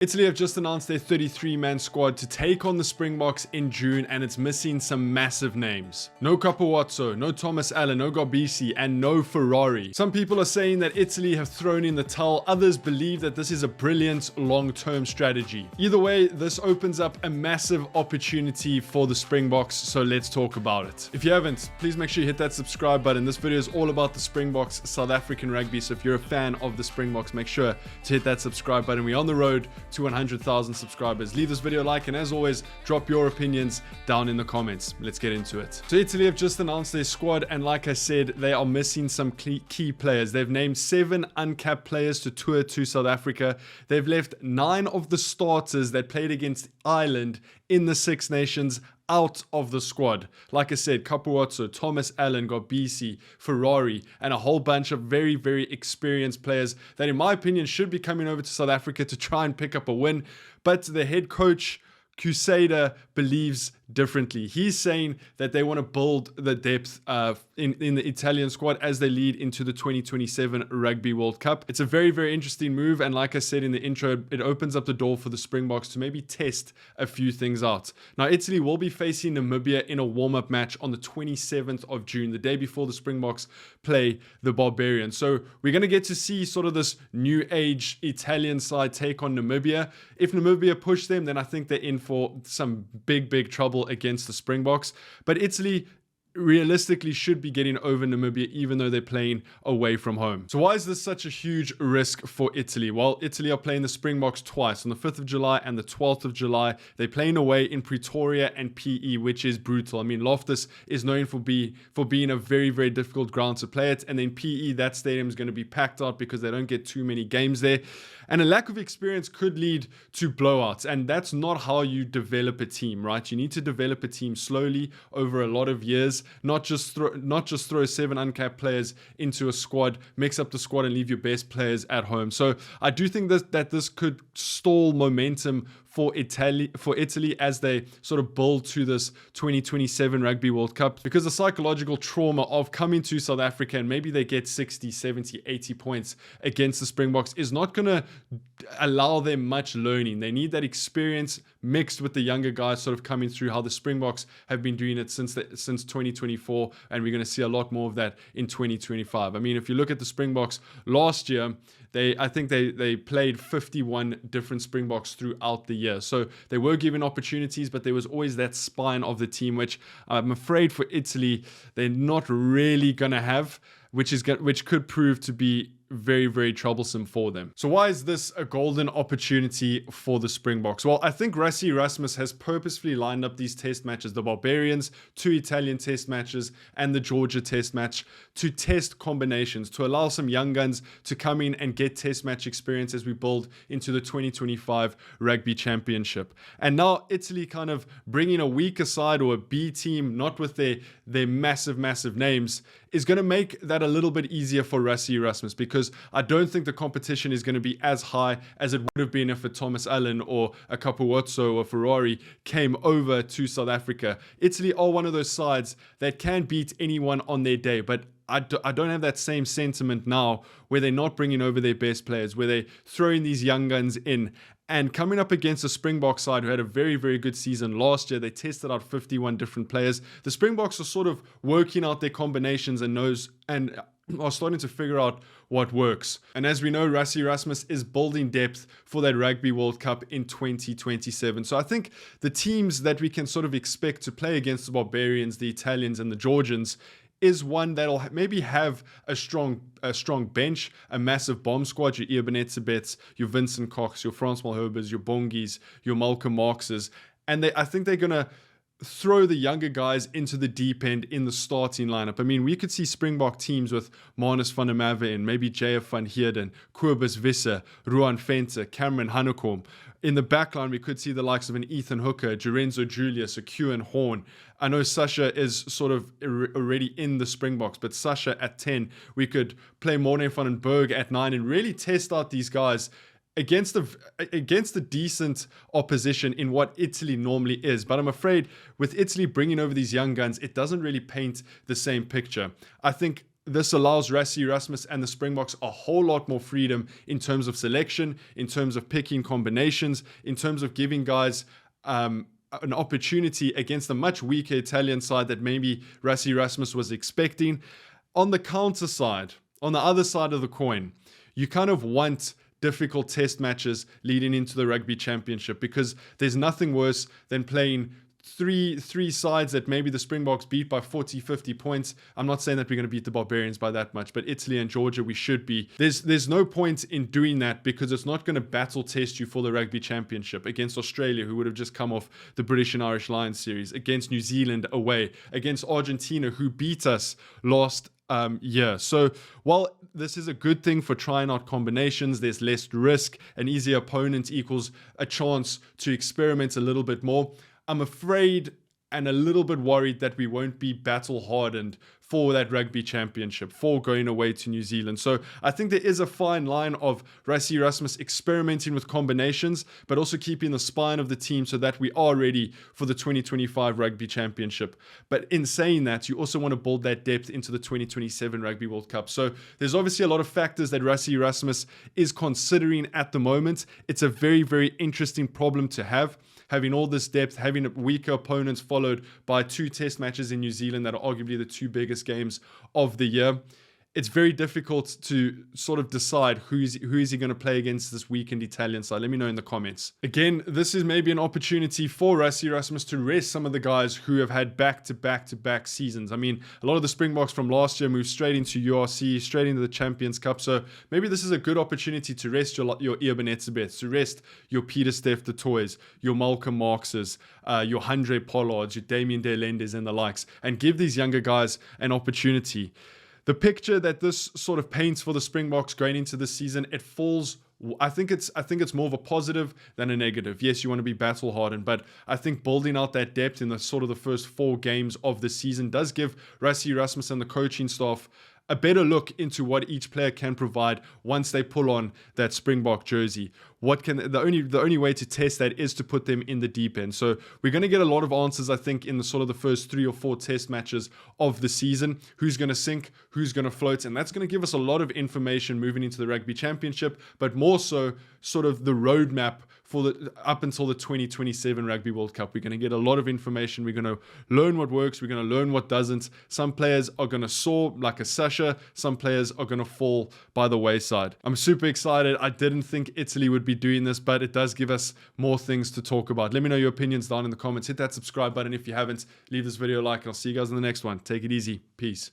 Italy have just announced their 33-man squad to take on the Springboks in June, and it's missing some massive names. No Capuozzo, no Thomas Allen, no Garbisi, and no Ferrari. Some people are saying that Italy have thrown in the towel. Others believe that this is a brilliant long-term strategy. Either way, this opens up a massive opportunity for the Springboks, so let's talk about it. If you haven't, please make sure you hit that subscribe button. This video is all about the Springboks, South African rugby, so if you're a fan of the Springboks, make sure to hit that subscribe button. We're on the road to 100,000 subscribers. Leave this video a like, and as always, drop your opinions down in the comments. Let's get into it. So Italy have just announced their squad, and like I said, they are missing some key players. They've named 7 uncapped players to tour to South Africa. They've left 9 of the starters that played against Ireland in the Six Nations out of the squad. Like I said, Capuozzo, Thomas Allen, Garbisi, Ferrari, and a whole bunch of very, very experienced players that, in my opinion, should be coming over to South Africa to try and pick up a win. But the head coach, Crusader, believes differently. He's saying that they want to build the depth in the Italian squad as they lead into the 2027 Rugby World Cup. It's a very, very interesting move, and like I said in the intro, it opens up the door for the Springboks to maybe test a few things out. Now, Italy will be facing Namibia in a warm-up match on the 27th of June, the day before the Springboks play the Barbarians. So we're going to get to see sort of this new age Italian side take on Namibia. If Namibia push them, then I think they're in for some big trouble against the Springboks. But Italy realistically should be getting over Namibia, even though they're playing away from home. So why is this such a huge risk for Italy? Well, Italy are playing the Springboks twice, on the 5th of July and the 12th of July. They're playing away in Pretoria and PE, which is brutal. I mean, Loftus is known for being a very, very difficult ground to play at, and then PE, that stadium is going to be packed out because they don't get too many games there. And a lack of experience could lead to blowouts, and that's not how you develop a team, right? You need to develop a team slowly over a lot of years, not just throw 7 uncapped players into a squad, mix up the squad, and leave your best players at home. So I do think that this could stall momentum for Italy as they sort of build to this 2027 Rugby World Cup, because the psychological trauma of coming to South Africa and maybe they get 60, 70, 80 points against the Springboks is not going to allow them much learning. They need that experience mixed with the younger guys sort of coming through, how the Springboks have been doing it since 2024, and we're going to see a lot more of that in 2025. I mean, if you look at the Springboks last year, I think they played 51 different Springboks throughout the year. So they were given opportunities, but there was always that spine of the team, which I'm afraid for Italy, they're not really going to have, which could prove to be very, very troublesome for them. So why is this a golden opportunity for the Springboks? Well, I think Rassie Erasmus has purposefully lined up these test matches, the Barbarians, 2 Italian test matches, and the Georgia test match, to test combinations, to allow some young guns to come in and get test match experience as we build into the 2025 Rugby Championship. And now Italy kind of bringing a weaker side or a B team, not with their massive names, is going to make that a little bit easier for Rassie Erasmus, because I don't think the competition is going to be as high as it would have been if a Thomas Allen or a Capuozzo or Ferrari came over to South Africa. Italy are one of those sides that can beat anyone on their day, but I don't have that same sentiment now, where they're not bringing over their best players, where they're throwing these young guns in. And coming up against a Springbok side who had a very, very good season last year, they tested out 51 different players. The Springboks are sort of working out their combinations and are starting to figure out what works. And as we know, Rassie Erasmus is building depth for that Rugby World Cup in 2027. So I think the teams that we can sort of expect to play against the Barbarians, the Italians, and the Georgians is one that'll maybe have a strong bench, a massive bomb squad, your Ebenetsebets, your Vincent Cox, your Frans Malherbers, your Bongis, your Malcolm Marxes. And I think they're going to throw the younger guys into the deep end in the starting lineup. I mean, we could see Springbok teams with Marnus van der Merwe and maybe JF van Heerden, Kobus Visser, Ruan Venter, Cameron Hanekom. In the backline, we could see the likes of an Ethan Hooker, Lorenzo Julius, a Kewan Horn. I know Sasha is sort of already in the Springboks, but Sasha at 10. We could play Morne van den Berg at 9 and really test out these guys against the decent opposition in what Italy normally is. But I'm afraid with Italy bringing over these young guns, it doesn't really paint the same picture. I think this allows Rassie Erasmus and the Springboks a whole lot more freedom in terms of selection, in terms of picking combinations, in terms of giving guys an opportunity against a much weaker Italian side that maybe Rassie Erasmus was expecting. On the counter side, on the other side of the coin, you kind of want difficult test matches leading into the Rugby Championship, because there's nothing worse than playing three sides that maybe the Springboks beat by 40, 50 points. I'm not saying that we're going to beat the Barbarians by that much, but Italy and Georgia, we should be. There's no point in doing that, because it's not going to battle test you for the Rugby Championship against Australia, who would have just come off the British and Irish Lions series, against New Zealand away, against Argentina, who beat us last year. So while this is a good thing for trying out combinations, there's less risk. An easy opponent equals a chance to experiment a little bit more. I'm afraid and a little bit worried that we won't be battle hardened for that Rugby Championship, for going away to New Zealand. So I think there is a fine line of Rassie Erasmus experimenting with combinations, but also keeping the spine of the team so that we are ready for the 2025 Rugby Championship. But in saying that, you also want to build that depth into the 2027 Rugby World Cup. So there's obviously a lot of factors that Rassie Erasmus is considering at the moment. It's a very, very interesting problem to have. Having all this depth, having weaker opponents followed by 2 test matches in New Zealand that are arguably the 2 biggest games of the year. It's very difficult to sort of decide who is he going to play against this weakened Italian side. Let me know in the comments. Again, this is maybe an opportunity for Rassie Erasmus to rest some of the guys who have had back-to-back seasons. I mean, a lot of the Springboks from last year moved straight into URC, straight into the Champions Cup. So maybe this is a good opportunity to rest your Irben Etzebeth, to rest your Peter Steph du Toits, your Malcolm Marxes, your Handré Pollards, your Damien De Lendes and the likes, and give these younger guys an opportunity. The picture that this sort of paints for the Springboks going into this season, it falls. I think it's more of a positive than a negative. Yes, you want to be battle hardened, but I think building out that depth in the sort of the first 4 games of the season does give Rassie Erasmus and the coaching staff a better look into what each player can provide once they pull on that Springbok jersey. The only way to test that is to put them in the deep end. So we're going to get a lot of answers, I think, in the sort of the first 3 or 4 test matches of the season. Who's going to sink, who's going to float, and that's going to give us a lot of information moving into the Rugby Championship, but more so sort of the roadmap for up until the 2027 Rugby World Cup. We're going to get a lot of information. We're going to learn what works. We're going to learn what doesn't. Some players are going to soar like a Sasha. Some players are going to fall by the wayside. I'm super excited. I didn't think Italy would be doing this, but it does give us more things to talk about. Let me know your opinions down in the comments. Hit that subscribe button if you haven't. Leave this video a like. I'll see you guys in the next one. Take it easy. Peace.